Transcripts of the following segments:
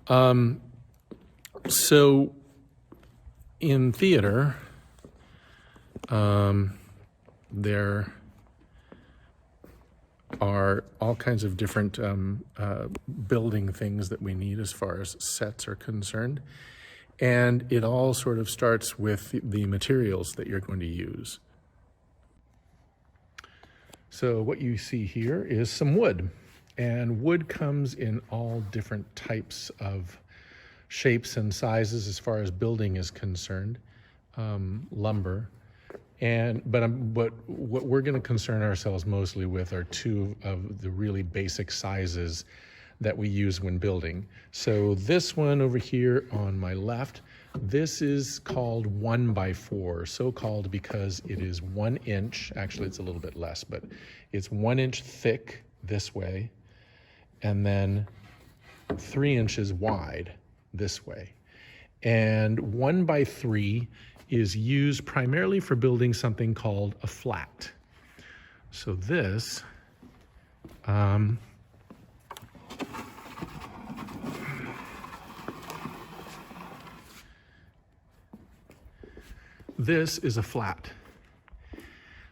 So in theater, there are all kinds of different building things that we need as far as sets are concerned. And it all sort of starts with the materials that you're going to use. So what you see here is some wood. And wood comes in all different types of shapes and sizes as far as building is concerned, lumber. But what we're going to concern ourselves mostly with are two of the really basic sizes that we use when building. So this one over here on my left, this is called 1x4, so called because it is 1 inch, actually it's a little bit less, but it's 1 inch thick this way, and then 3 inches wide this way. And 1x3 is used primarily for building something called a flat. So this, this is a flat.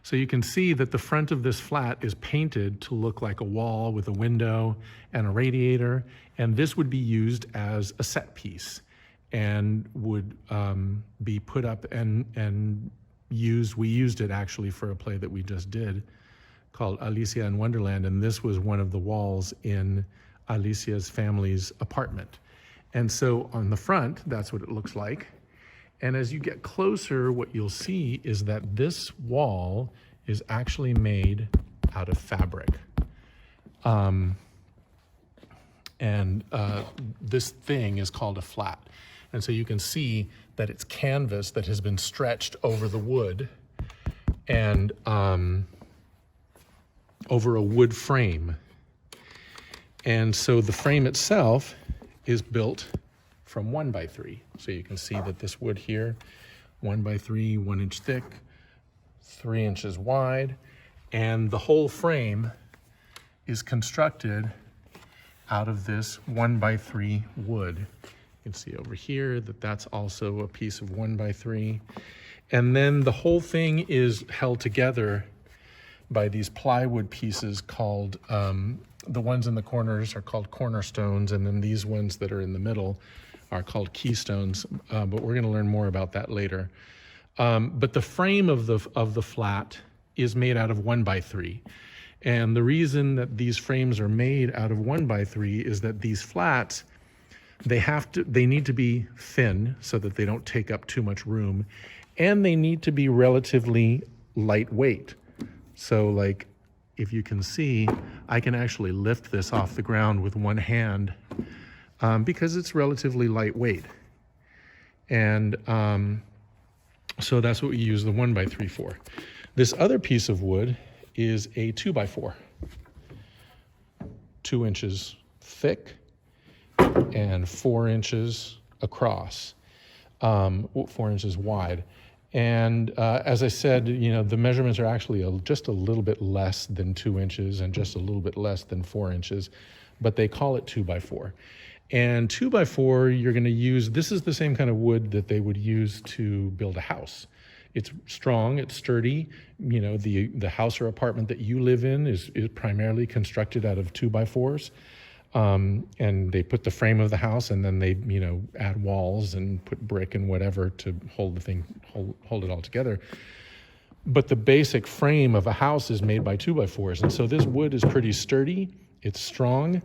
So you can see that the front of this flat is painted to look like a wall with a window and a radiator, and this would be used as a set piece and would be put up and used. We used it actually for a play that we just did called Alicia in Wonderland, and this was one of the walls in Alicia's family's apartment. And so on the front, that's what it looks like. And as you get closer, what you'll see is that this wall is actually made out of fabric. This thing is called a flat. And so you can see that it's canvas that has been stretched over the wood and over a wood frame. And so the frame itself is built from 1x3. So you can see that this wood here, 1x3, 1 inch thick, 3 inches wide, and the whole frame is constructed out of this 1x3 wood. You can see over here that that's also a piece of 1x3. And then the whole thing is held together by these plywood pieces called, the ones in the corners are called cornerstones, and then these ones that are in the middle are called keystones, but we're going to learn more about that later. But the frame of the flat is made out of 1x3. And the reason that these frames are made out of 1x3 is that these flats, they need to be thin so that they don't take up too much room, and they need to be relatively lightweight. So like, if you can see, I can actually lift this off the ground with one hand because it's relatively lightweight. And so that's what we use the 1x3 for. This other piece of wood is a 2x4, 2 inches thick and 4 inches across, 4 inches wide. And as I said, you know, the measurements are actually just a little bit less than 2 inches and just a little bit less than 4 inches, but they call it 2x4. And 2x4, you're going to use, this is the same kind of wood that they would use to build a house. It's strong, it's sturdy. You know, the house or apartment that you live in is primarily constructed out of 2x4s. And they put the frame of the house, and then they, you know, add walls and put brick and whatever to hold the thing, hold it all together. But the basic frame of a house is made by 2x4s. And so this wood is pretty sturdy, it's strong,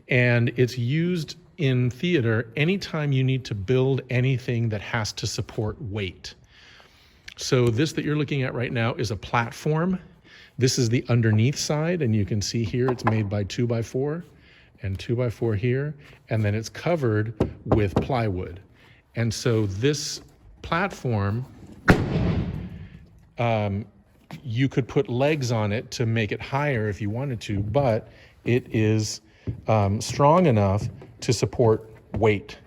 and it's used in theater anytime you need to build anything that has to support weight. So this that you're looking at right now is a platform. This is the underneath side, and you can see here it's made by 2x4 and 2x4 here, and then it's covered with plywood. And so this platform, you could put legs on it to make it higher if you wanted to, but it is strong enough to support weight.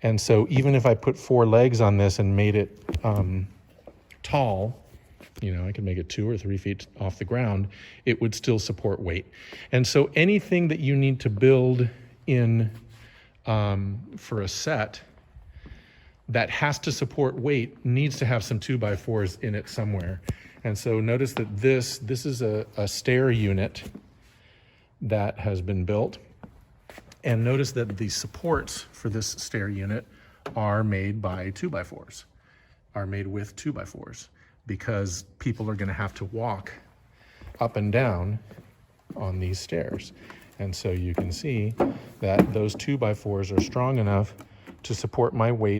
And so even if I put 4 legs on this and made it tall, you know, I could make it 2 or 3 feet off the ground, it would still support weight. And so anything that you need to build in for a set that has to support weight needs to have some 2x4s in it somewhere. And so notice that this is a stair unit that has been built. And notice that the supports for this stair unit are made by 2x4s, are made with 2x4s, because people are going to have to walk up and down on these stairs. And so you can see that those 2x4s are strong enough to support my weight